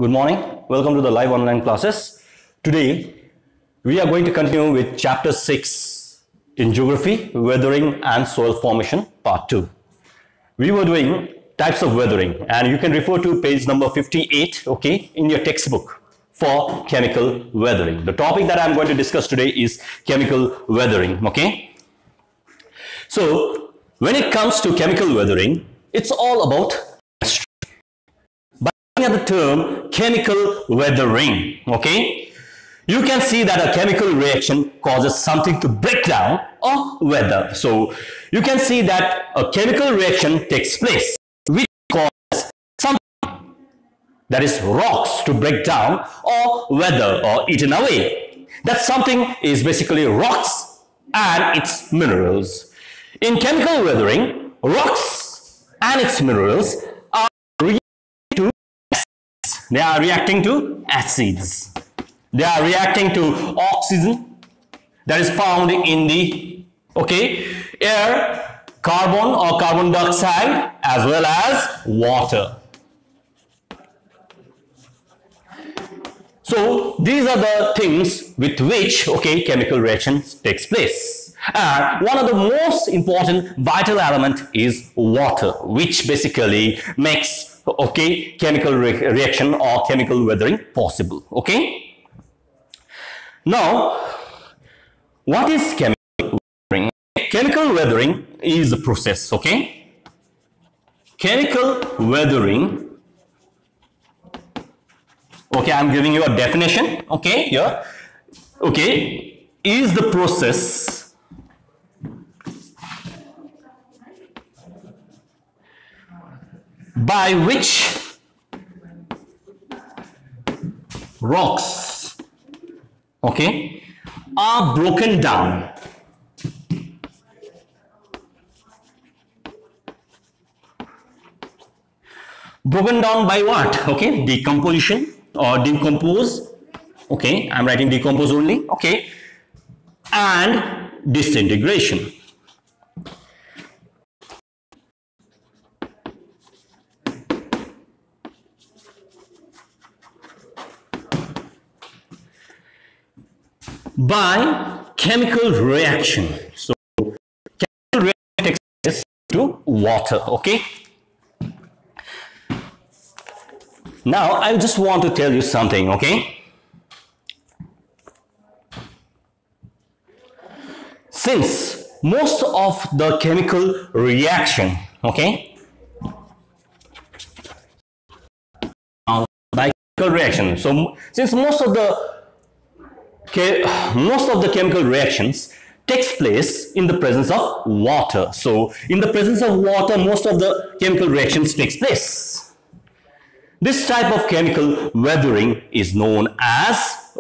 Good morning. Welcome to the live online classes. Today, we are going to continue with chapter 6 in geography, weathering and soil formation, part 2. We were doing types of weathering and you can refer to page number 58, okay, in your textbook for chemical weathering. The topic that I'm going to discuss today is chemical weathering, okay. So, when it comes to chemical weathering, it's all about chemistry. By looking at the term chemical weathering, okay, you can see that a chemical reaction causes something to break down or weather. So, you can see that a chemical reaction takes place which causes something, that is rocks, to break down or weather or eaten away. That something is basically rocks and its minerals. In chemical weathering, rocks and its minerals are reacting to acids. They are reacting to acids. They are reacting to oxygen that is found in the air, carbon or carbon dioxide, as well as water. So these are the things with which chemical reaction takes place. And one of the most important vital element is water, which basically makes chemical reaction or chemical weathering possible. Okay. Now, what is chemical weathering? Chemical weathering is a process. Okay. Chemical weathering. Okay, I'm giving you a definition. Okay, here. Okay, is the process by which rocks are broken down by what? Decomposition or decompose. I'm writing decompose only. And disintegration. By chemical reaction. So chemical reaction takes place to water. Now I just want to tell you something. Since most of the chemical reaction by chemical reaction, so since most of the chemical reactions takes place in the presence of water. So in the presence of water, most of the chemical reactions takes place. This type of chemical weathering is known as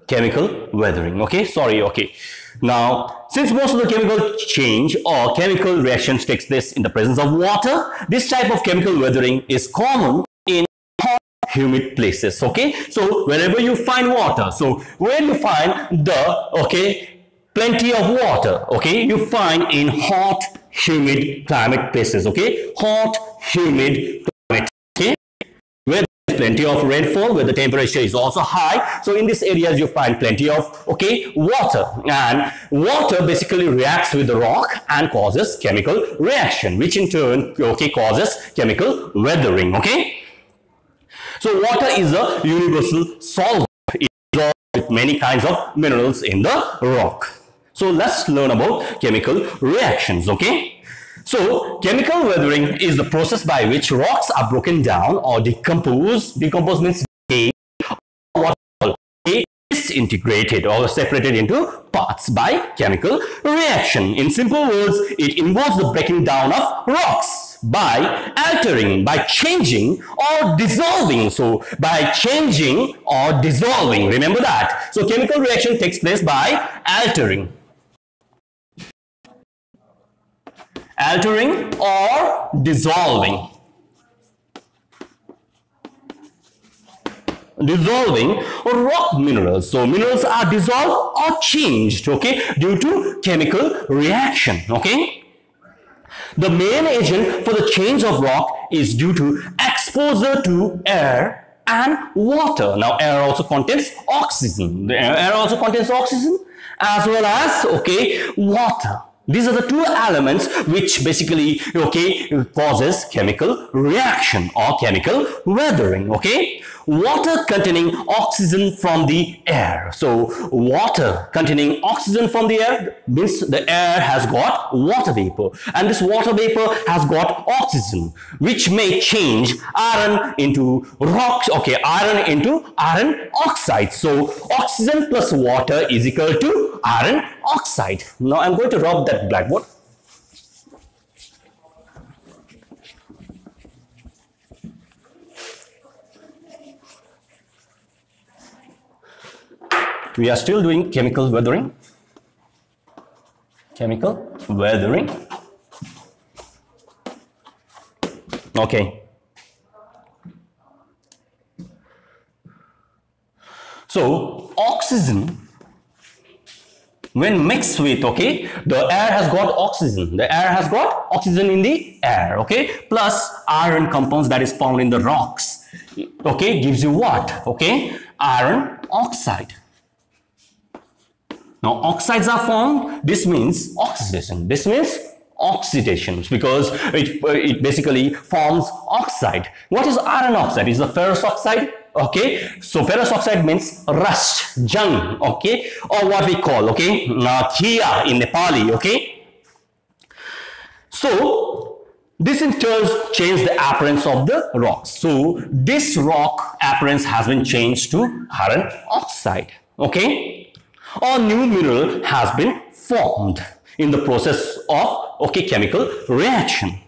chemical weathering. Now, since most of the chemical change or chemical reactions takes place in the presence of water, this type of chemical weathering is common in hot, humid places. So wherever you find water, so where you find the plenty of water, you find in hot, humid climate places. Hot, humid climate. Where there's plenty of rainfall, where the temperature is also high. So in these areas you find plenty of water, and water basically reacts with the rock and causes chemical reaction, which in turn causes chemical weathering. So water is a universal solvent. It dissolves with many kinds of minerals in the rock. So let's learn about chemical reactions. So chemical weathering is the process by which rocks are broken down or decompose. Decompose means decay, or disintegrated or separated into parts by chemical reaction. In simple words, it involves the breaking down of rocks by altering, by changing or dissolving. So by changing or dissolving, remember that. So chemical reaction takes place by altering or dissolving. Dissolving rock minerals. So minerals are dissolved or changed due to chemical reaction. The main agent for the change of rock is due to exposure to air and water. Now air also contains oxygen. The air also contains oxygen as well as, okay, water. These are the two elements which basically, okay, causes chemical reaction or chemical weathering, okay. Water containing oxygen from the air. So water containing oxygen from the air means the air has got water vapor, and this water vapor has got oxygen, which may change iron into rocks, okay, iron into iron oxide. So oxygen plus water is equal to iron oxide. Now I'm going to rub that blackboard. We are still doing chemical weathering. Chemical weathering. Okay. So oxygen, when mixed with, okay, the air has got oxygen. The air has got oxygen in the air, okay, plus iron compounds that is found in the rocks, okay, gives you what? Okay, iron oxide. Now oxides are formed. This means oxidation. This means oxidation because it basically forms oxide. What is iron oxide? Is a ferrous oxide. Okay, so ferrous oxide means rust, jung, okay, or what we call, okay, kia in Nepali, okay. So this in turn changes the appearance of the rock. So this rock appearance has been changed to iron oxide, okay. Or new mineral has been formed in the process of, okay, chemical reaction.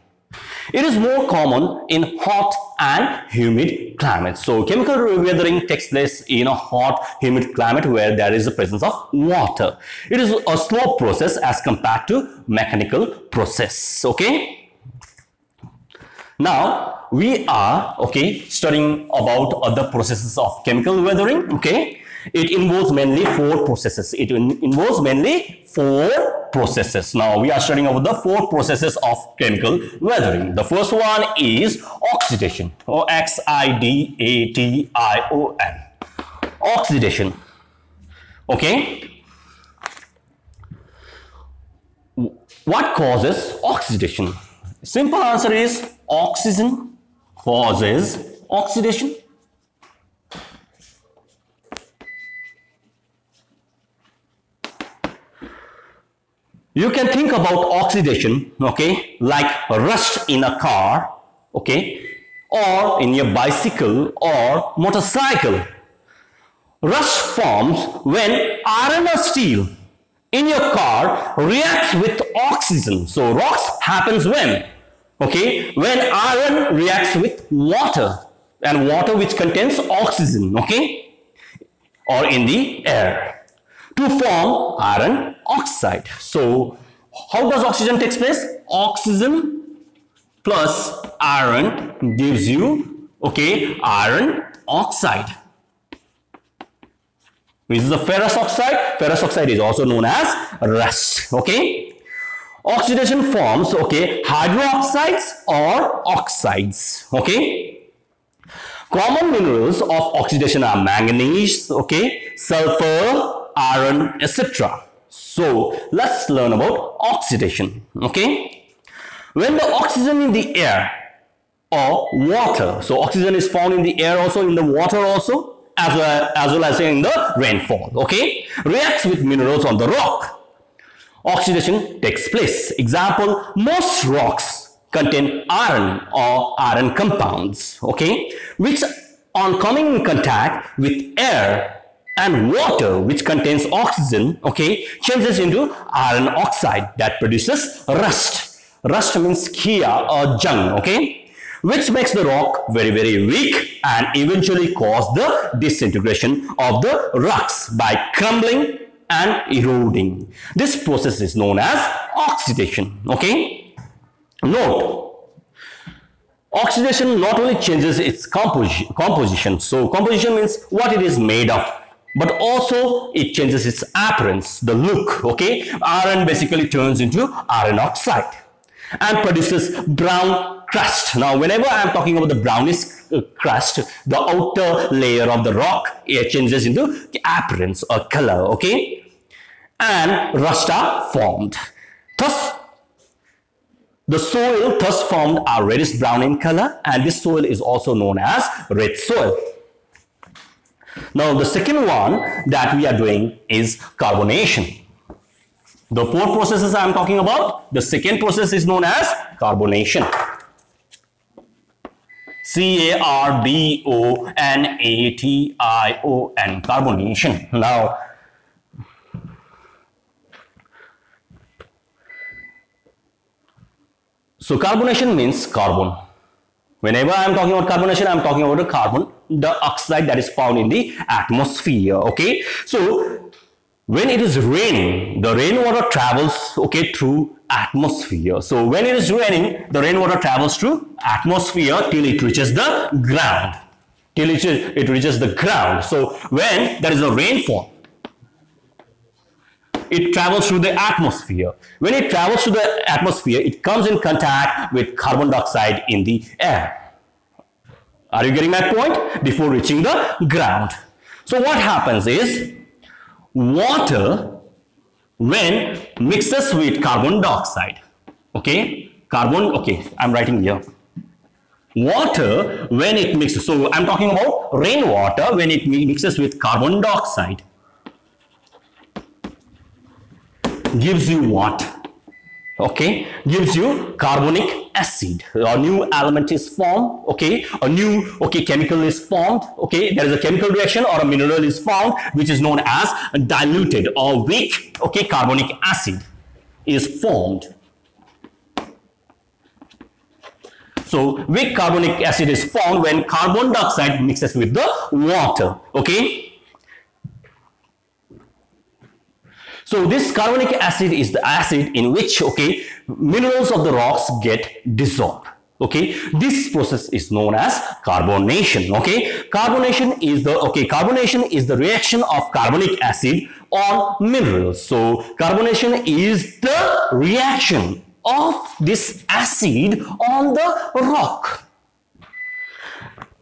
It is more common in hot and humid climates. So chemical weathering takes place in a hot, humid climate where there is the presence of water. It is a slow process as compared to mechanical process, okay. Now we are, okay, studying about other processes of chemical weathering, okay. It involves mainly four processes. It involves mainly four processes. Now we are studying about the four processes of chemical weathering. The first one is oxidation, or oxidation. Oxidation. Okay. What causes oxidation? Simple answer is oxygen causes oxidation. You can think about oxidation, okay, like rust in a car, okay, or in your bicycle or motorcycle. Rust forms when iron or steel in your car reacts with oxygen. So rust happens when, okay, when iron reacts with water, and water which contains oxygen, okay, or in the air, to form iron oxide. So how does oxygen take place? Oxygen plus iron gives you, okay, iron oxide, which is the ferrous oxide. Ferrous oxide is also known as rust, okay. Oxidation forms, okay, hydroxides or oxides, okay. Common minerals of oxidation are manganese, okay, sulfur, iron, etc. So let's learn about oxidation, okay. When the oxygen in the air or water, so oxygen is found in the air also, in the water also, as well as in the rainfall, okay, reacts with minerals on the rock, oxidation takes place. Example, most rocks contain iron or iron compounds, okay, which on coming in contact with air and water which contains oxygen, okay, changes into iron oxide that produces rust. Rust means kia or jung, okay, which makes the rock very, very weak and eventually cause the disintegration of the rocks by crumbling and eroding. This process is known as oxidation, okay. Note, oxidation not only changes its composition, so composition means what it is made of, but also it changes its appearance, the look, okay. Iron basically turns into iron oxide. and produces brown crust. Now, whenever I am talking about the brownish crust, the outer layer of the rock changes into appearance or color, okay? And rust are formed. Thus, the soil thus formed are reddish brown in color, and this soil is also known as red soil. Now, the second one that we are doing is carbonation. The four processes I am talking about, the second process is known as carbonation. C-A-R-B-O-N-A-T-I-O-N, carbonation. Now, so carbonation means carbon. Whenever I am talking about carbonation, I am talking about the carbon dioxide that is found in the atmosphere, okay? So, when it is raining, the rainwater travels, okay, through atmosphere. So, when it is raining, the rainwater travels through atmosphere till it reaches the ground. Till it reaches the ground. So, when there is a rainfall, it travels through the atmosphere. When it travels through the atmosphere, it comes in contact with carbon dioxide in the air. Are you getting my point? Before reaching the ground. So what happens is, water, when mixes with carbon dioxide, okay, I'm writing here. Water, when it mixes, so I'm talking about rainwater, when it mixes with carbon dioxide, gives you what? Okay, gives you carbonic acid. A new element is formed, okay, a new, okay, chemical is formed, okay, there is a chemical reaction or a mineral is formed which is known as diluted or weak, okay, carbonic acid is formed. So, weak carbonic acid is formed when carbon dioxide mixes with the water, okay. So this carbonic acid is the acid in which, okay, minerals of the rocks get dissolved. Okay, this process is known as carbonation. Okay, carbonation is the reaction of carbonic acid on minerals. So carbonation is the reaction of this acid on the rock.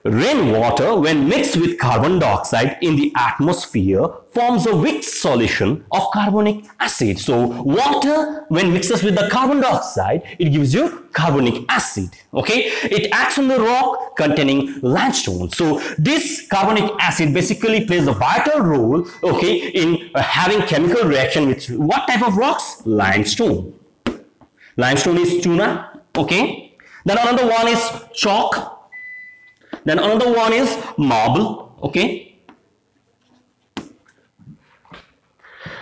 Rainwater, when mixed with carbon dioxide in the atmosphere, forms a weak solution of carbonic acid. So, water, when mixes with the carbon dioxide, it gives you carbonic acid. Okay, it acts on the rock containing limestone. So, this carbonic acid basically plays a vital role, okay, in having chemical reaction with what type of rocks? Limestone. Limestone is tuna. Okay, then another one is chalk. Then another one is marble, okay.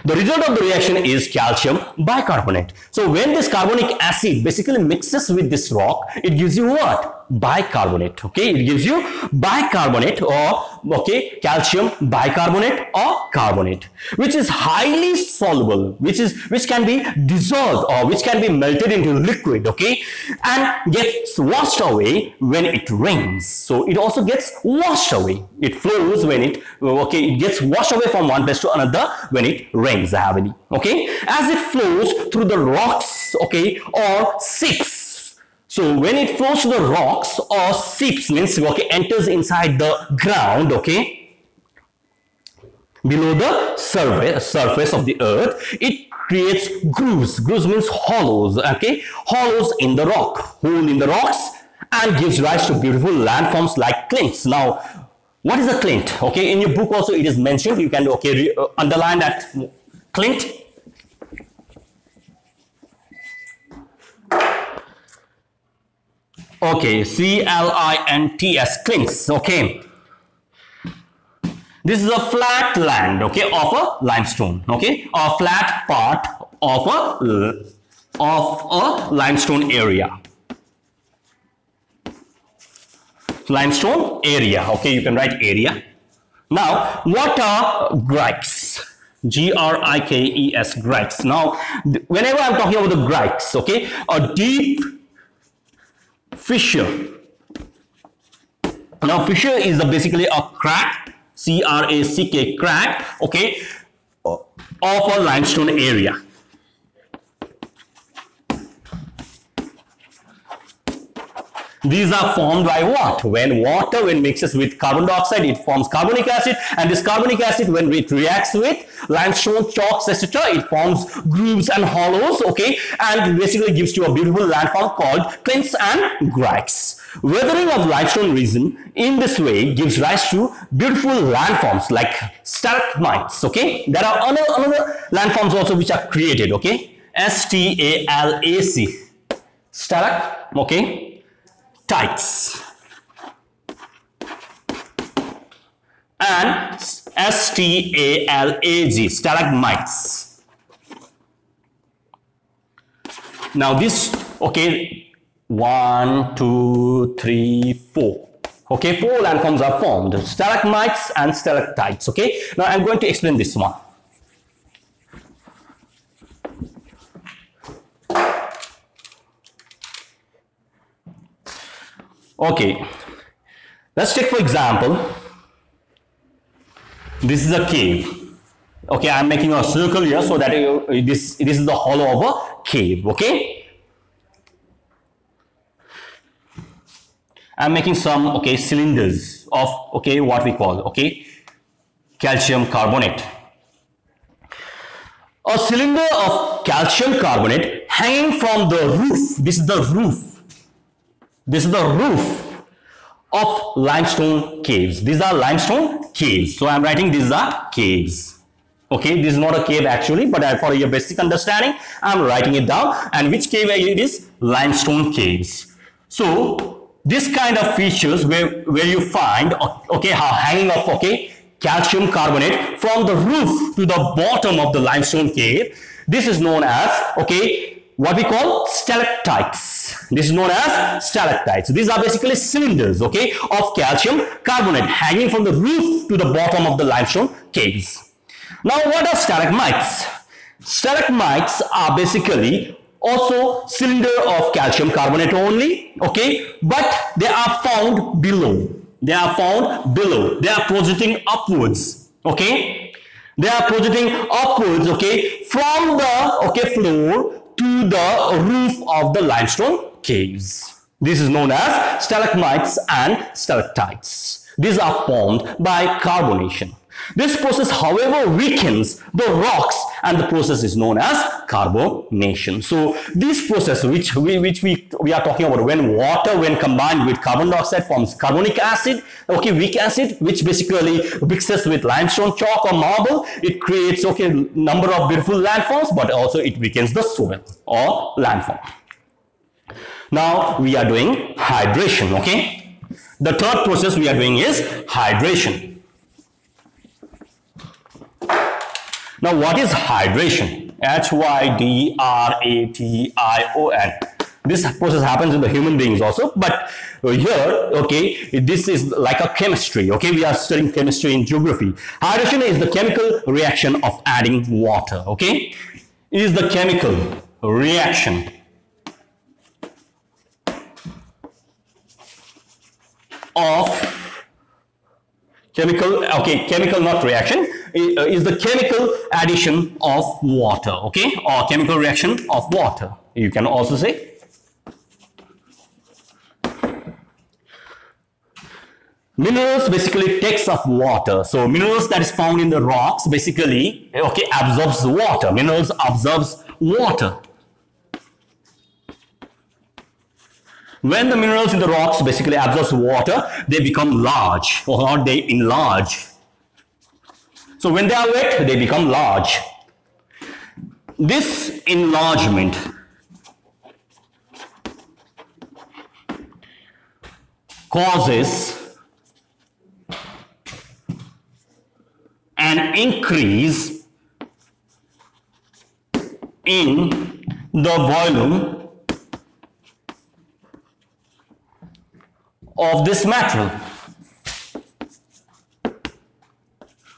The result of the reaction is calcium bicarbonate. So when this carbonic acid basically mixes with this rock, it gives you what? Bicarbonate, okay. It gives you bicarbonate or, okay, calcium bicarbonate or carbonate, which is highly soluble, which can be dissolved or which can be melted into liquid, okay, and gets washed away when it rains. So it also gets washed away. It flows when it, okay, it gets washed away from one place to another when it rains heavily, okay, as it flows through the rocks, okay, or seeps. So when it flows to the rocks or seeps, means, okay, enters inside the ground, okay, below the surface of the earth, it creates grooves. Grooves means hollows, okay, hollows in the rock, hole in the rocks, and gives rise to beautiful landforms like clints. Now, what is a clint? Okay, in your book also it is mentioned. You can, okay, underline that clint. Okay, C-L-I-N-T-S, clints, okay. This is a flat land, okay, of a limestone, okay, a flat part of a limestone area. Limestone area, okay, you can write area. Now, what are grikes? G-R-I-K-E-S, grikes. Now, whenever I'm talking about the grikes, okay, a deep fissure. Now, fissure is basically a crack, C-R-A-C-K, crack, okay, of a limestone area. These are formed by what? When water, when mixes with carbon dioxide, it forms carbonic acid, and this carbonic acid, when it reacts with limestone, chalks, etc., it forms grooves and hollows, okay, and basically gives you a beautiful landform called cliffs and grikes. Weathering of limestone region in this way gives rise to beautiful landforms like stalagmites, okay. There are another landforms also which are created, okay. S-T-A-L-A-C, stalag, okay, tights, and S-T-A-L-A-G, stalagmites. Now this, okay, 1, 2, 3, 4. Okay, 4 landforms are formed, stalagmites and stalactites. Okay, now I'm going to explain this one. Okay, let's take for example, this is a cave. Okay, I'm making a circle here so that this is the hollow of a cave. Okay, I'm making some, okay, cylinders of, okay, what we call, okay, calcium carbonate. A cylinder of calcium carbonate hanging from the roof. This is the roof. This is the roof of limestone caves. These are limestone caves. So I'm writing these are caves. Okay, this is not a cave actually, but for your basic understanding, I'm writing it down. And which cave it is? Limestone caves. So this kind of features where you find, okay, how hanging of, okay, calcium carbonate from the roof to the bottom of the limestone cave. This is known as, okay, what we call stalactites. This is known as stalactites. These are basically cylinders, okay, of calcium carbonate hanging from the roof to the bottom of the limestone caves. Now, what are stalagmites? Stalagmites are basically also cylinder of calcium carbonate only, okay, but they are found below. They are found below. They are projecting upwards, okay. They are projecting upwards, okay, from the, okay, floor to the roof of the limestone caves. This is known as stalagmites and stalactites. These are formed by carbonation. This process, however, weakens the rocks, and the process is known as carbonation. So this process which we are talking about, when water, when combined with carbon dioxide, forms carbonic acid, okay, weak acid, which basically mixes with limestone, chalk or marble, it creates, okay, number of beautiful landforms, but also it weakens the soil or landform. Now we are doing hydration, okay. The third process we are doing is hydration. Now, what is hydration? H-Y-D-R-A-T-I-O-N. This process happens in the human beings also, but here, okay, this is like a chemistry, okay, we are studying chemistry in geography. Hydration is the chemical reaction of adding water, okay, it is the chemical reaction of chemical not reaction, is the chemical addition of water, okay, or chemical reaction of water, you can also say. Minerals basically takes up water. So minerals that is found in the rocks basically, okay, absorbs water. Minerals absorbs water. When the minerals in the rocks basically absorbs water, they become large, or they enlarge. So when they are wet, they become large. This enlargement causes an increase in the volume of this material.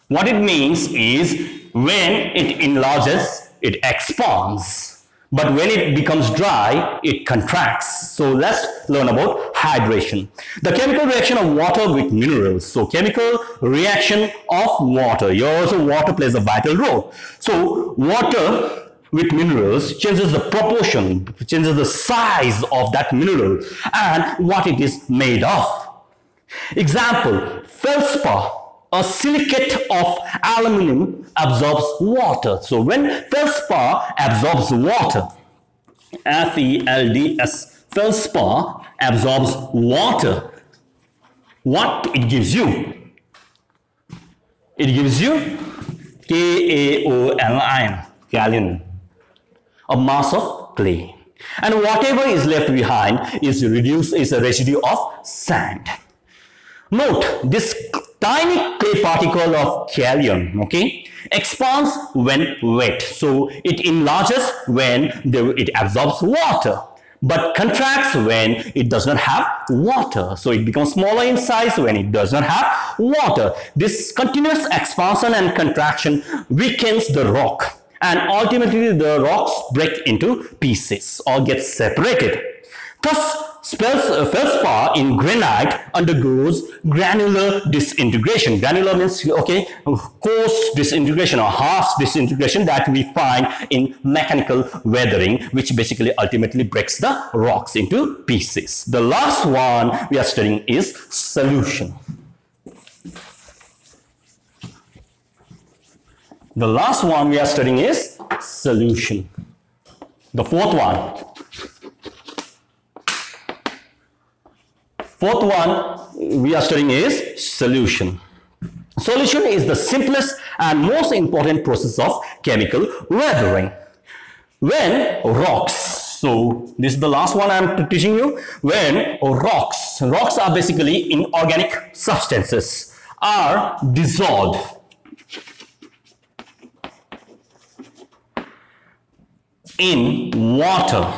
What it means is, when it enlarges, it expands, but when it becomes dry, it contracts. So let's learn about hydration. The chemical reaction of water with minerals. So chemical reaction of water. Here also water plays a vital role. So water with minerals changes the proportion, changes the size of that mineral and what it is made of. Example, feldspar, a silicate of aluminum, absorbs water. So when feldspar absorbs water, FeLDS, feldspar absorbs water, what it gives you? It gives you KaOlin, kaolin, a mass of clay. And whatever is left behind is a residue of sand. Note, this tiny clay particle of kaolin, okay, expands when wet. So it enlarges when it absorbs water, but contracts when it does not have water. So it becomes smaller in size when it does not have water. This continuous expansion and contraction weakens the rock, and ultimately the rocks break into pieces or get separated. Thus, feldspar in granite undergoes granular disintegration. Granular means, okay, coarse disintegration or harsh disintegration that we find in mechanical weathering, which basically ultimately breaks the rocks into pieces. The last one we are studying is solution. The last one we are studying is solution. The fourth one. Fourth one we are studying is solution. Solution is the simplest and most important process of chemical weathering. When rocks, so this is the last one I am teaching you, when rocks are basically inorganic substances, are dissolved in water,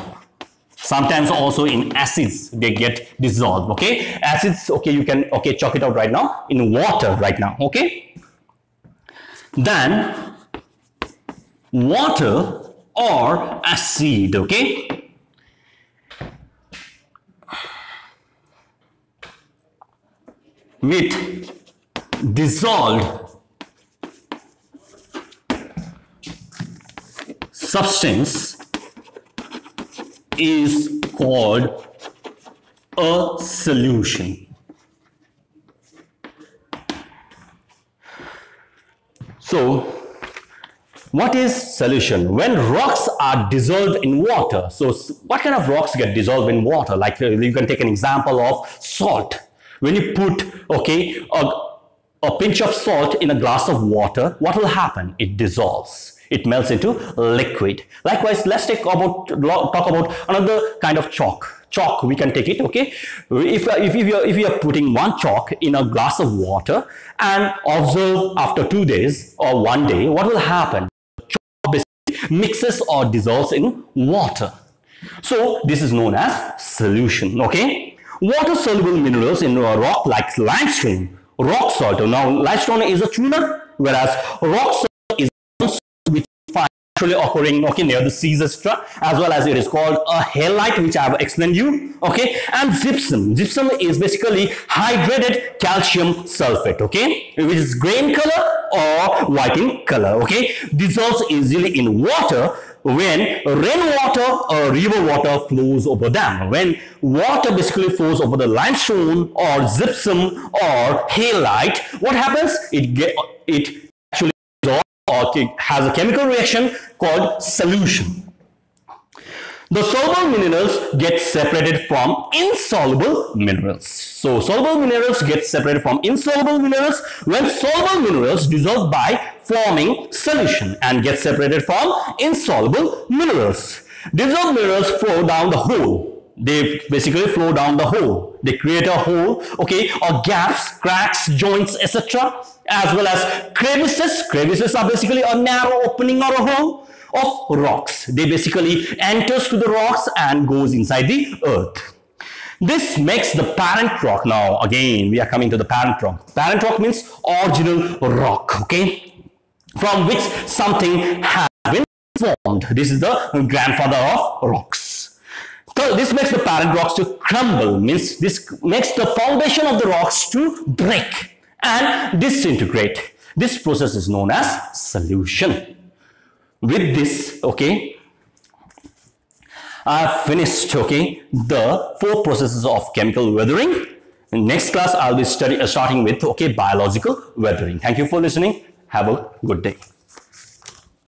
sometimes also in acids, they get dissolved, okay? Acids, okay, you can, okay, chalk it out right now, in water right now, okay? Then, water or acid, okay? With dissolved substance is called a solution. So, what is solution? When rocks are dissolved in water, so what kind of rocks get dissolved in water? Like you can take an example of salt. When you put, okay, a pinch of salt in a glass of water, what will happen? It dissolves. It melts into liquid. Likewise, let's talk about another kind of chalk. Chalk, we can take it, okay? If you are putting one chalk in a glass of water and observe after 2 days or 1 day, what will happen? Chalk basically mixes or dissolves in water. So this is known as solution, okay? Water-soluble minerals in a rock like limestone, rock salt. Now, limestone is a tuner, whereas rock salt is which actually occurring, okay, near the seas, etc., as well as it is called a halite, which I have explained you, okay, and gypsum. Gypsum is basically hydrated calcium sulfate, okay, which is gray in color or white in color, okay, dissolves easily in water when rainwater or river water flows over them. When water basically flows over the limestone or gypsum or halite, what happens? It actually dissolves or it has a chemical reaction called solution. The soluble minerals get separated from insoluble minerals. So soluble minerals get separated from insoluble minerals when soluble minerals dissolve by forming solution and get separated from insoluble minerals. Dissolved minerals flow down the hole. They basically flow down the hole. They create a hole, okay, or gaps, cracks, joints, etc., as well as crevices. Crevices are basically a narrow opening or a hole of rocks. They basically enters to the rocks and goes inside the earth. This makes the parent rock. Now again we are coming to the parent rock. Parent rock means original rock, okay, from which something has been formed. This is the grandfather of rocks. So this makes the parent rocks to crumble, means this makes the foundation of the rocks to break and disintegrate. This process is known as solution. with this, okay, I have finished, okay, the 4 processes of chemical weathering. In next class, I'll be starting with, okay, biological weathering. Thank you for listening. Have a good day.